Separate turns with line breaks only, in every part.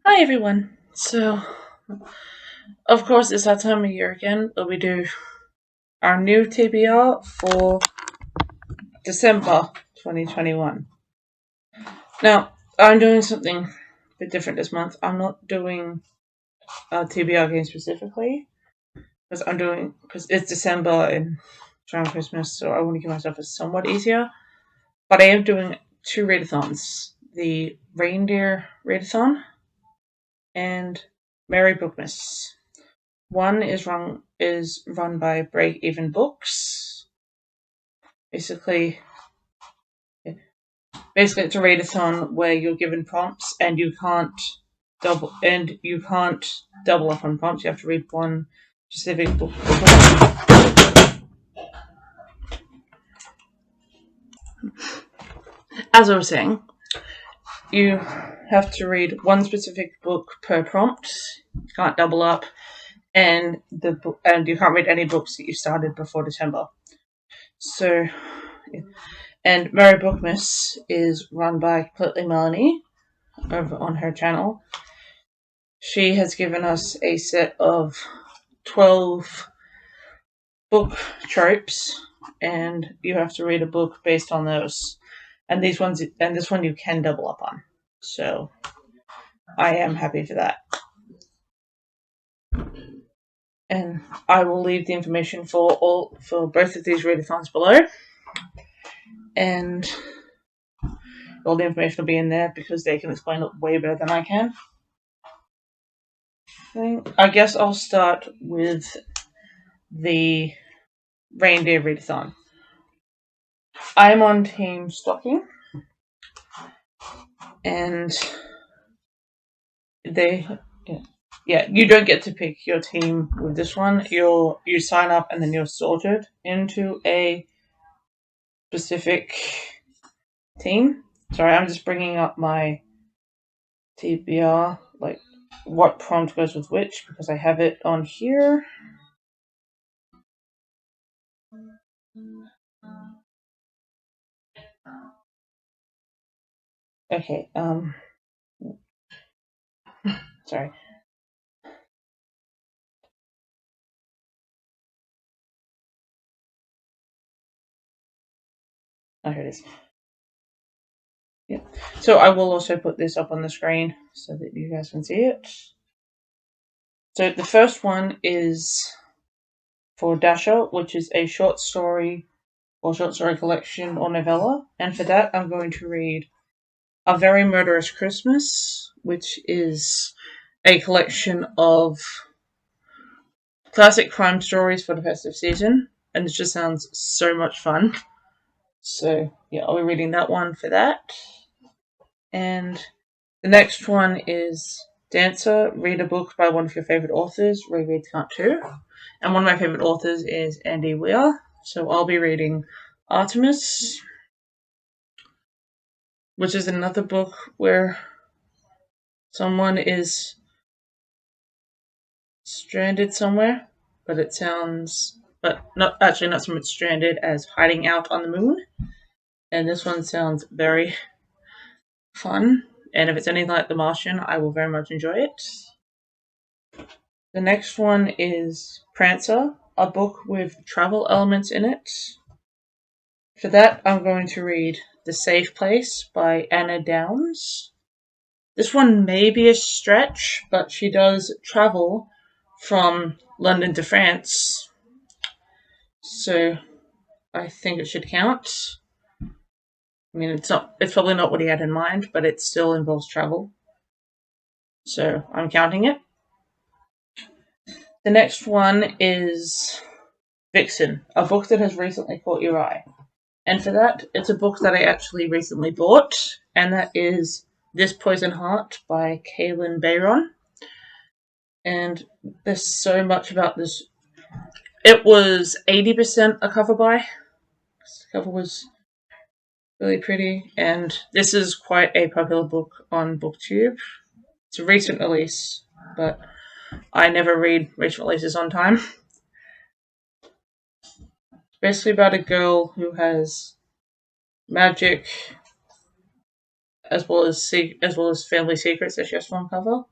Hi everyone. So, of course, it's that time of year again where we do our new TBR for December 2021. Now, I'm doing something a bit different this month. I'm not doing a TBR game specifically because it's December and around Christmas, so I want to give myself a somewhat easier. But I am doing two readathons: the Reindeer Readathon and Merry Bookmas. One is run by Break Even Books. Basically, it's a readathon where you're given prompts and you can't double up on prompts. You have to read one specific book. As I was saying, you have to read one specific book per prompt. You can't double up, and you can't read any books that you started before December. So, and Merry Bookmas is run by Completely Melanie over on her channel. She has given us a set of 12 book tropes, and you have to read a book based on those. And this one you can double up on. So I am happy for that. And I will leave the information for both of these readathons below. And all the information will be in there because they can explain it way better than I can. I guess I'll start with the Reindeer Readathon. I'm on Team Stocking, and you don't get to pick your team with this one. You sign up and then you're sorted into a specific team. Sorry, I'm just bringing up my TBR, like what prompt goes with which, because I have it on here. Okay, sorry. Oh, here it is. Yeah. So I will also put this up on the screen so that you guys can see it. So the first one is for Dasher, which is a short story collection or novella. And for that, I'm going to read A Very Murderous Christmas, which is a collection of classic crime stories for the festive season. And it just sounds so much fun. So, yeah, I'll be reading that one for that. And the next one is Dancer, read a book by one of your favorite authors. Reread Can't too. And one of my favorite authors is Andy Weir. So I'll be reading Artemis, which is another book where someone is stranded somewhere, but not so much stranded as hiding out on the moon. And this one sounds very fun. And if it's anything like The Martian, I will very much enjoy it. The next one is Prancer, a book with travel elements in it. For that, I'm going to read The Safe Place by Anna Downs. This one may be a stretch, but she does travel from London to France, so I think it should count. I mean, it's probably not what he had in mind, but it still involves travel, so I'm counting it. The next one is Vixen, a book that has recently caught your eye. And for that, it's a book that I actually recently bought, and that is This Poison Heart by Kaylin Bayron. And there's so much about this. It was 80% a cover buy. The cover was really pretty, and this is quite a popular book on BookTube. It's a recent release, but I never read recent releases on time. It's basically about a girl who has magic as well as family secrets that she has to uncover.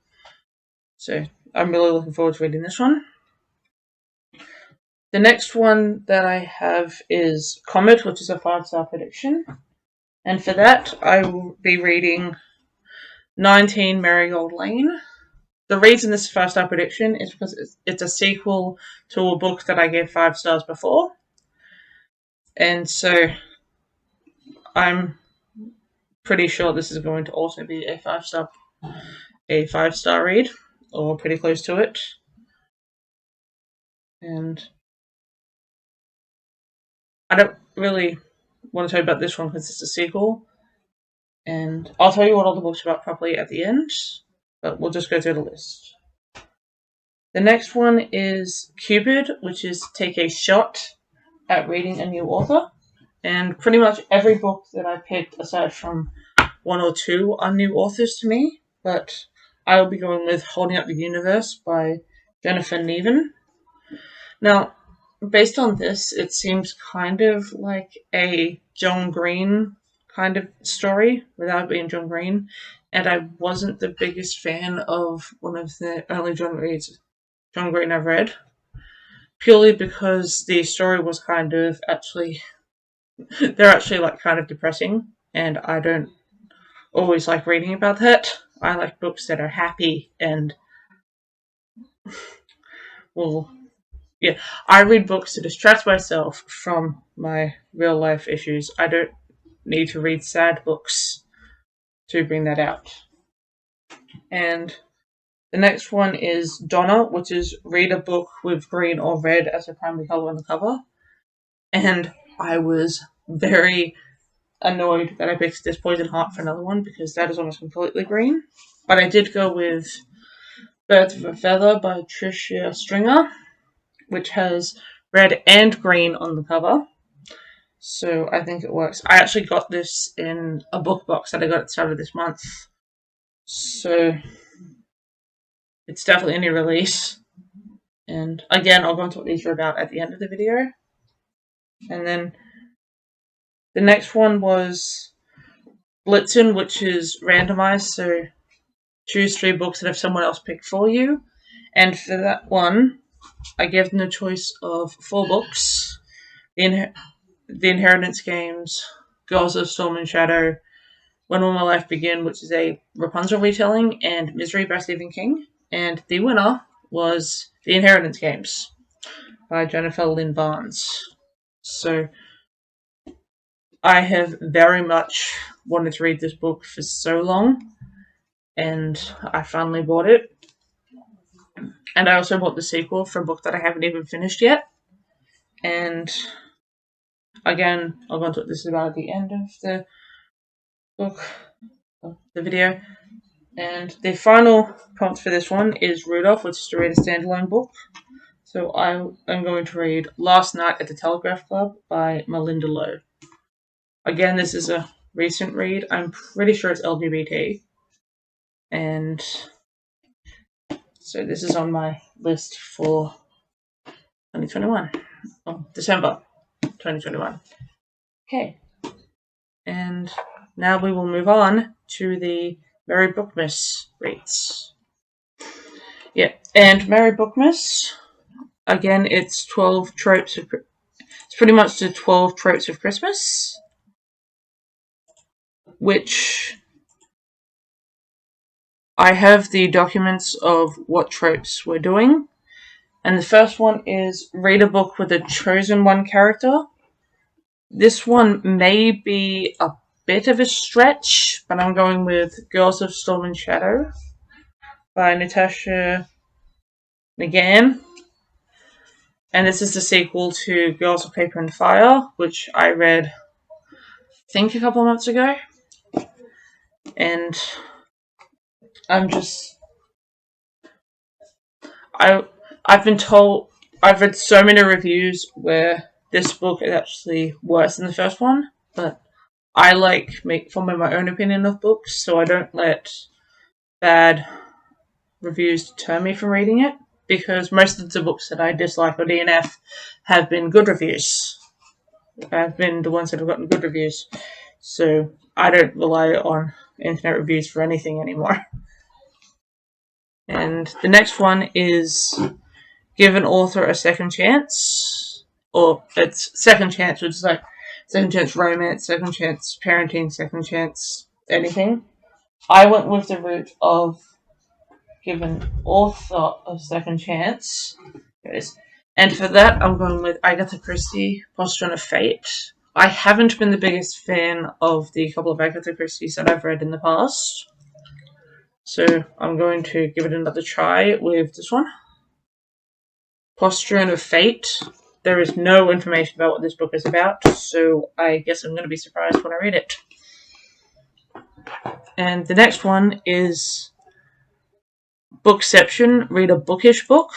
So I'm really looking forward to reading this one. The next one that I have is Comet, which is a 5-star prediction. And for that, I will be reading 19 Marigold Lane. The reason this is a 5-star prediction is because it's a sequel to a book that I gave 5 stars before. And so I'm pretty sure this is going to also be a 5-star read, or pretty close to it. And I don't really want to tell you about this one because it's a sequel. And I'll tell you what all the books are about properly at the end, but we'll just go through the list. The next one is Cupid, which is take a shot at reading a new author. And pretty much every book that I picked, aside from 1 or 2, are new authors to me. But I will be going with Holding Up the Universe by Jennifer Nevin. Now, based on this, it seems kind of like a John Green kind of story without being John Green. And I wasn't the biggest fan of one of the early John Green I've read, purely because the story was kind of they're actually like kind of depressing, and I don't always like reading about that. I like books that are happy and, well, yeah, I read books to distract myself from my real life issues. I don't need to read sad books to bring that out. And the next one is Donna, which is read a book with green or red as a primary color on the cover. And I was very annoyed that I picked This Poison Heart for another one because that is almost completely green. But I did go with Birds of a Feather by Tricia Stringer, which has red and green on the cover. So I think it works. I actually got this in a book box that I got at the start of this month. So it's definitely a new release. And again, I'll go into what these are about at the end of the video. And then the next one was Blitzen, which is randomized. So choose 3 books that have someone else picked for you. And for that one, I gave them the choice of 4 books. The Inheritance Games, Girls of Storm and Shadow, When Will My Life Begin, which is a Rapunzel retelling, and Misery by Stephen King. And the winner was The Inheritance Games by Jennifer Lynn Barnes. So I have very much wanted to read this book for so long, and I finally bought it. And I also bought the sequel for a book that I haven't even finished yet. And again, I'll go into what this is about at the end of the book, the video. And the final prompt for this one is Rudolph, which is to read a standalone book. So I am going to read Last Night at the Telegraph Club by Melinda Lowe. Again, this is a recent read. I'm pretty sure it's LGBT. And so this is on my list for 2021. Oh, December 2021. Okay. And now we will move on to the Mary Bookmas reads. Yeah, and Mary Bookmas, again, it's 12 tropes of... It's pretty much the 12 tropes of Christmas, which I have the documents of what tropes we're doing. And the first one is read a book with a chosen one character. This one may be a bit of a stretch, but I'm going with Girls of Storm and Shadow by Natasha Nagan. And this is the sequel to Girls of Paper and Fire, which I read, I think, a couple of months ago. And I'm just... I've been told... I've read so many reviews where this book is actually worse than the first one, but I like forming my own opinion of books, so I don't let bad reviews deter me from reading it, because most of the books that I dislike or DNF have been good reviews. Have been the ones that have gotten good reviews. So I don't rely on internet reviews for anything anymore. And the next one is give an author a second chance, or it's second chance, which is like second chance romance, second chance parenting, second chance anything. I went with the route of give an author a second chance. There it is. And for that, I'm going with Agatha Christie, Postron of Fate. I haven't been the biggest fan of the couple of Agatha Christies that I've read in the past, so I'm going to give it another try with this one. Postron of Fate. There is no information about what this book is about, so I guess I'm going to be surprised when I read it. And the next one is Bookception, read a bookish book.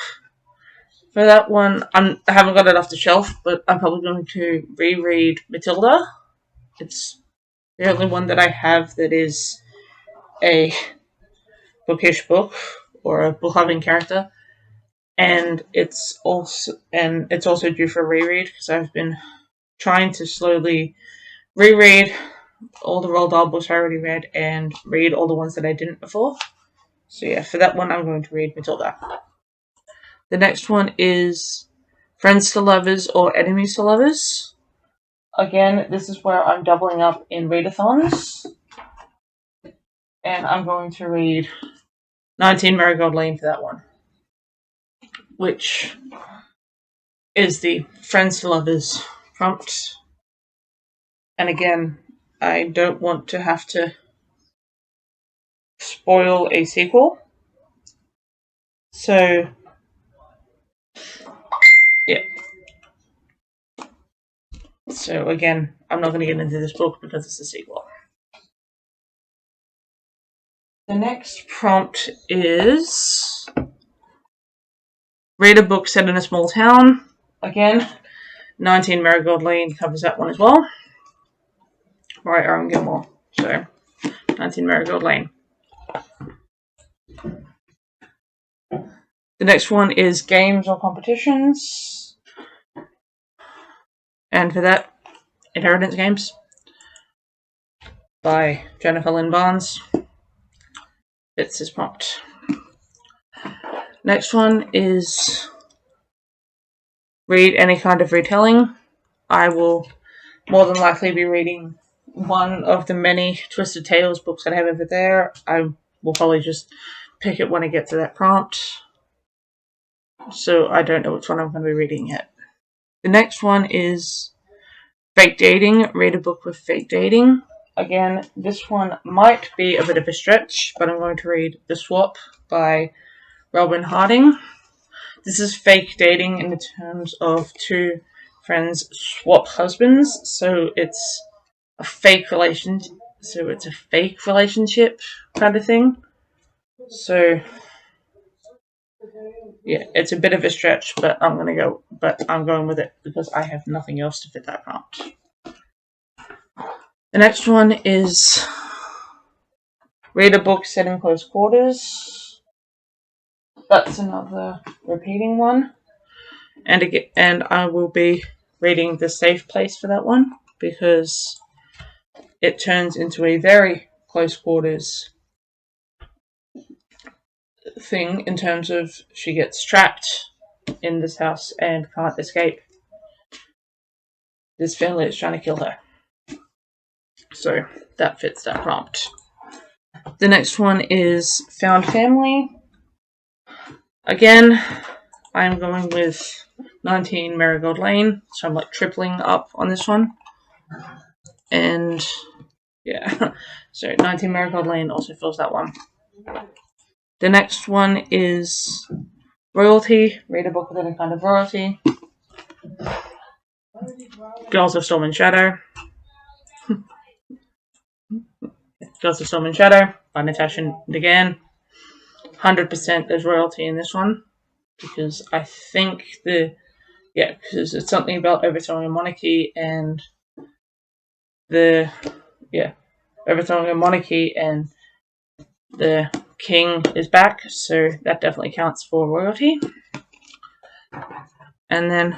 For that one, I haven't got it off the shelf, but I'm probably going to reread Matilda. It's the only one that I have that is a bookish book or a book having character, and it's also due for a reread because I've been trying to slowly reread all the Roald Dahl books I already read and read all the ones that I didn't before. So yeah, for that one, I'm going to read Matilda. The next one is Friends to Lovers or Enemies to Lovers. Again, this is where I'm doubling up in readathons. And I'm going to read 19 Marigold Lane for that one, which is the Friends to Lovers prompt. And again, I don't want to have to spoil a sequel. So, yeah. So again, I'm not going to get into this book because it's a sequel. The next prompt is read a book set in a small town. Again, 19 Marigold Lane covers that one as well. Right, Aaron Gilmore. So, 19 Marigold Lane. The next one is games or competitions. And for that, Inheritance Games by Jennifer Lynn Barnes. It's his prompt. Next one is read any kind of retelling. I will more than likely be reading one of the many Twisted Tales books that I have over there. I will probably just pick it when I get to that prompt. So I don't know which one I'm going to be reading yet. The next one is Fake Dating. Read a book with fake dating. Again, this one might be a bit of a stretch, but I'm going to read The Swap by Robin Harding. This is fake dating in the terms of two friends swap husbands, so it's a fake relationship. So it's a fake relationship kind of thing. So yeah, it's a bit of a stretch, but I'm going with it because I have nothing else to fit that prompt. The next one is read a book set in close quarters. That's another repeating one. And I will be reading The Safe Place for that one because it turns into a very close quarters thing in terms of she gets trapped in this house and can't escape. This family is trying to kill her. So that fits that prompt. The next one is Found Family. Again, I'm going with 19 Marigold Lane, so I'm like tripling up on this one. And yeah, so 19 Marigold Lane also fills that one. The next one is Royalty. Read a book with any kind of royalty. Girls of Storm and Shadow. Girls of Storm and Shadow by Natasha Degan. 100% there's royalty in this one because I think because it's something about overthrowing a monarchy and overthrowing a monarchy and the king is back, so that definitely counts for royalty. And then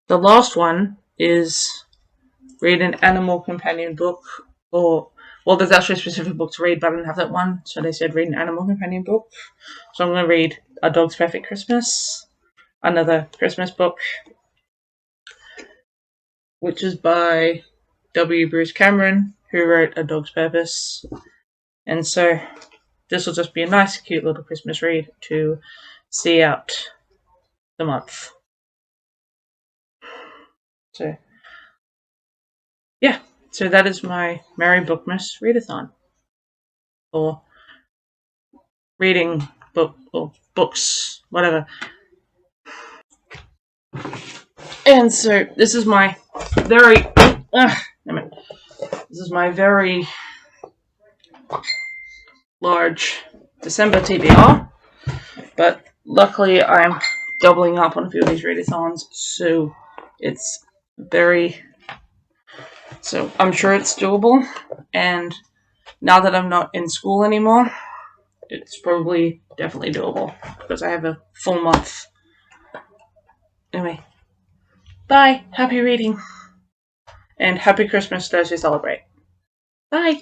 the last one is read an animal companion book or well, there's actually a specific book to read, but I didn't have that one, so they said read an animal companion book. So I'm going to read A Dog's Perfect Christmas, another Christmas book, which is by W. Bruce Cameron, who wrote A Dog's Purpose. And so this will just be a nice, cute little Christmas read to see out the month. So, yeah. So that is my Merry Bookmas Readathon. Or reading books, whatever. And so this is my very large December TBR, but luckily I'm doubling up on a few of these readathons, so I'm sure it's doable, and now that I'm not in school anymore, it's probably definitely doable, because I have a full month. Anyway, bye, happy reading, and happy Christmas to those who celebrate. Bye!